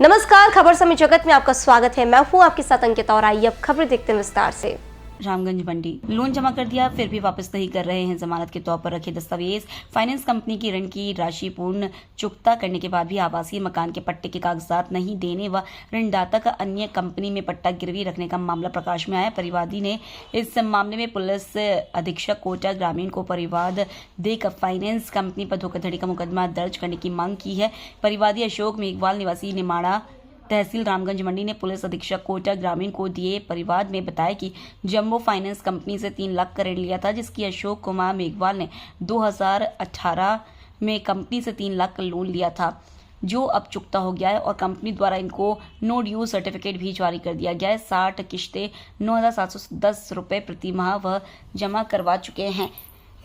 नमस्कार, खबर समय जगत में आपका स्वागत है। मैं हूं आपके साथ अंकिता और आइए अब खबर देखते हैं विस्तार से। रामगंज मंडी लोन जमा कर दिया, फिर भी वापस नहीं कर रहे हैं। जमानत के तौर पर रखे दस्तावेज, फाइनेंस कंपनी की ऋण की राशि पूर्ण चुकता करने के बाद भी आवासीय मकान के पट्टे के कागजात नहीं देने व ऋणदाता का अन्य कंपनी में पट्टा गिरवी रखने का मामला प्रकाश में आया। परिवादी ने इस मामले में पुलिस अधीक्षक कोटा ग्रामीण को परिवाद देकर फाइनेंस कंपनी पर धोखाधड़ी का मुकदमा दर्ज करने की मांग की है। परिवादी अशोक मेघवाल निवासी निमाड़ा तहसील रामगंज मंडी ने पुलिस अधीक्षक कोटा ग्रामीण को दिए परिवाद में बताया कि जम्बो फाइनेंस कंपनी से 3 लाख का ऋण लिया था, जिसकी अशोक कुमार मेघवाल ने 2018 में कंपनी से 3 लाख का लोन लिया था, जो अब चुकता हो गया है और कंपनी द्वारा इनको नो ड्यू सर्टिफिकेट भी जारी कर दिया गया है। 60 किश्तें 9,710 रुपये प्रति माह वह जमा करवा चुके हैं।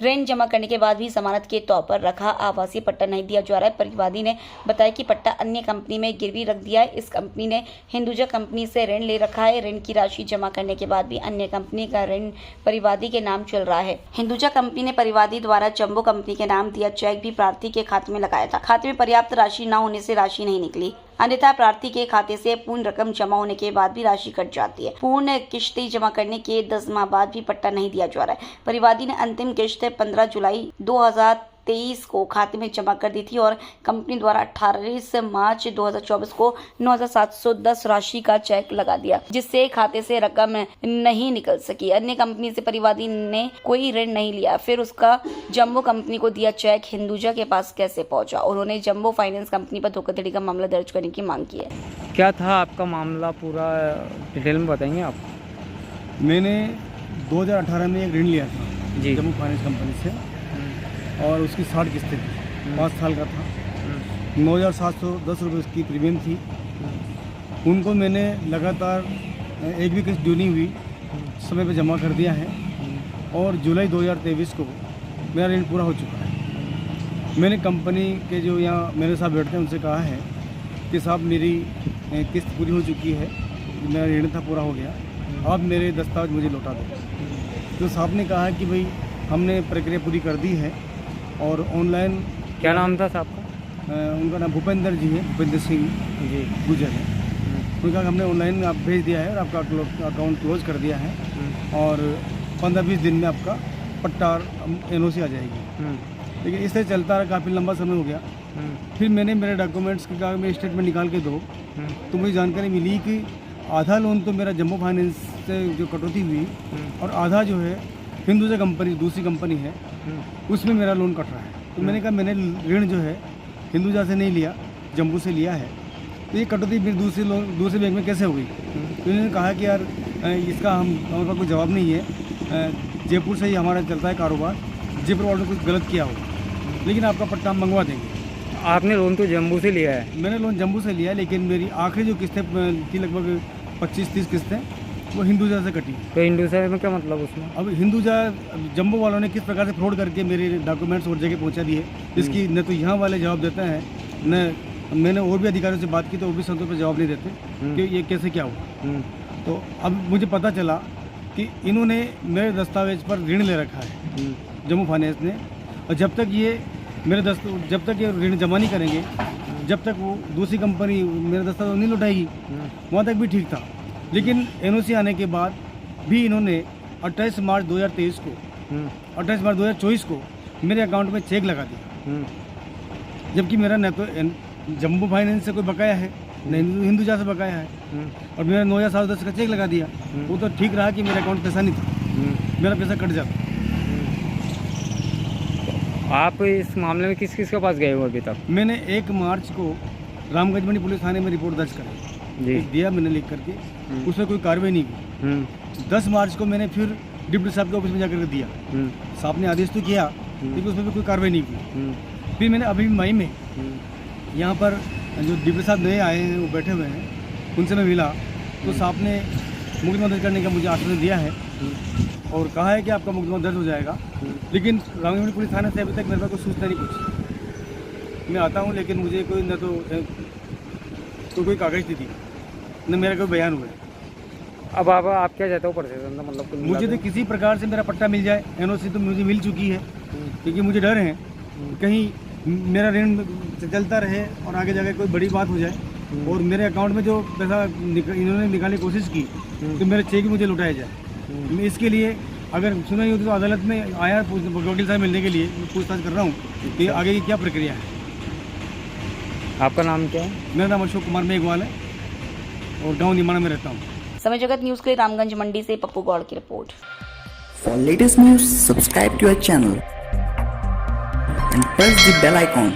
ऋण जमा करने के बाद भी जमानत के तौर पर रखा आवासीय पट्टा नहीं दिया जा रहा है। परिवादी ने बताया कि पट्टा अन्य कंपनी में गिरवी रख दिया है। इस कंपनी ने हिंदुजा कंपनी से ऋण ले रखा है। ऋण की राशि जमा करने के बाद भी अन्य कंपनी का ऋण परिवादी के नाम चल रहा है। हिंदुजा कंपनी ने परिवादी द्वारा जम्बो कंपनी के नाम दिया चेक भी प्रार्थी के खाते में लगाया था। खाते में पर्याप्त राशि न होने से राशि नहीं निकली, अन्यथा प्रार्थी के खाते से पूर्ण रकम जमा होने के बाद भी राशि कट जाती है। पूर्ण किश्तें जमा करने के 10 माह बाद भी पट्टा नहीं दिया जा रहा है। परिवादी ने अंतिम किश्त 15 जुलाई 2023 को खाते में जमा कर दी थी और कंपनी द्वारा 28 मार्च 2024 को 9,710 राशि का चेक लगा दिया, जिससे खाते से रकम नहीं निकल सकी। अन्य कंपनी से परिवादी ने कोई ऋण नहीं लिया, फिर उसका जम्बो कंपनी को दिया चेक हिंदुजा के पास कैसे पहुंचा। उन्होंने जम्बो फाइनेंस कंपनी पर धोखाधड़ी का मामला दर्ज करने की मांग की है। क्या था आपका मामला, पूरा डिटेल में बताएंगे आप? मैंने 2018 में एक ऋण लिया था जी। जम्मू फाइनेंस कंपनी से और उसकी 60 किस्तें थी, 5 साल का था। 9,710 रुपये उसकी प्रीमियम थी। उनको मैंने लगातार एक भी किस्त ड्यू नहीं हुई समय पे जमा कर दिया है और जुलाई 2023 को मेरा ऋण पूरा हो चुका है। मैंने कंपनी के जो यहाँ मेरे साथ बैठते हैं उनसे कहा है कि साहब मेरी किस्त पूरी हो चुकी है, मेरा ऋण था पूरा हो गया, आप मेरे दस्तावेज मुझे लौटा दो। तो साहब ने कहा कि भाई हमने प्रक्रिया पूरी कर दी है और ऑनलाइन। क्या नाम था साहब का? उनका नाम भूपेंद्र जी है, भूपेंद्र सिंह जी गुजर है। उनका हमने ऑनलाइन आप भेज दिया है और आपका अकाउंट क्लोज कर दिया है और 15-20 दिन में आपका पट्टा NOC आ जाएगी। लेकिन इससे चलता रहा, काफ़ी लंबा समय हो गया। फिर मैंने मेरे डॉक्यूमेंट्स के कागज में स्टेटमेंट निकाल के दो तो मुझे जानकारी मिली कि आधा लोन तो मेरा जम्बो फाइनेंस से जो कटौती हुई और आधा जो है हिंदुजा कंपनी, दूसरी कंपनी है, उसमें मेरा लोन कट रहा है। तो मैंने कहा मैंने ऋण जो है हिंदुजा से नहीं लिया, जम्बू से लिया है, तो ये कटौती फिर दूसरे बैंक में कैसे हो गई? तो इन्होंने कहा कि यार इसका हमारे पास कोई जवाब नहीं है, जयपुर से ही हमारा चलता है कारोबार, जयपुर वालों ने कुछ गलत किया हो, लेकिन आपका पट्टा हम मंगवा देंगे। आपने लोन तो जम्बू से लिया है? मैंने लोन जम्बू से लिया है, लेकिन मेरी आखिरी जो किस्तें थी लगभग 25-30 किस्तें वो हिंदुजा से कटी। तो हिंदुजा में क्या मतलब उसमें? अब हिंदुजा जम्बो वालों ने किस प्रकार से फ्रॉड करके मेरे डॉक्यूमेंट्स और जगह पहुंचा दिए, इसकी न तो यहाँ वाले जवाब देते हैं, न मैंने और भी अधिकारियों से बात की तो वो भी संतों पर जवाब नहीं देते कि ये कैसे क्या हुआ। तो अब मुझे पता चला कि इन्होंने मेरे दस्तावेज पर ऋण ले रखा है जम्मू फाइनेंस ने, और जब तक ये ऋण जमा नहीं करेंगे, जब तक वो दूसरी कंपनी मेरे दस्तावेज नहीं लौटाएगी, वहाँ तक भी ठीक था। लेकिन NOC आने के बाद भी इन्होंने 28 मार्च 2023 को 28 मार्च 2024 को मेरे अकाउंट में चेक लगा दिया, जबकि मेरा न तो जम्बो फाइनेंस से कोई बकाया है न हिंदुजा से बकाया है, और मेरा 9,710 का चेक लगा दिया। वो तो ठीक रहा कि मेरे अकाउंट पैसा नहीं था, मेरा पैसा कट जाता। आप इस मामले में किस किस के पास गए हो अभी तक? मैंने 1 मार्च को रामगंज मंडी पुलिस थाने में रिपोर्ट दर्ज कराई जी, दिया मैंने लिख करके, उसमें कोई कार्रवाई नहीं की। 10 मार्च को मैंने फिर डिप्टी साहब के ऑफिस में जाकर दिया, साहब ने आदेश तो किया लेकिन उसमें भी कोई कार्रवाई नहीं की। फिर मैंने अभी मई में यहाँ पर जो डिप्टी साहब नए आए हैं वो बैठे हुए हैं, उनसे मैं मिला तो साहब ने मुकदमा दर्ज करने का मुझे आश्वासन दिया है और कहा है कि आपका मुकदमा दर्ज हो जाएगा। लेकिन रामगंज मंडी पुलिस थाने से अभी तक मेरे पास कोई सूचना नहीं पूछी। मैं आता हूँ लेकिन मुझे कोई न तो कोई कागज़ नहीं दी, न मेरा कोई बयान हुआ। अब आप क्या चाहते हो प्रशासन? मतलब मुझे तो किसी प्रकार से मेरा पट्टा मिल जाए। NOC तो मुझे मिल चुकी है, क्योंकि मुझे डर है कहीं मेरा ऋण चलता रहे और आगे जाकर कोई बड़ी बात हो जाए और मेरे अकाउंट में जो पैसा इन्होंने निकालने की कोशिश की तो मेरे चेक मुझे लुटाया जाए। मैं इसके लिए अगर सुना ही होती तो अदालत में आया वकील साहब मिलने के लिए पूछताछ कर रहा हूँ कि आगे की क्या प्रक्रिया है। आपका नाम क्या है? मेरा नाम अशोक कुमार मेघवाल है और गाँव निमाना में रहता हूँ। समय जगत न्यूज के लिए रामगंज मंडी से पप्पू गौड़ की report. For latest news, subscribe to our channel and press the bell icon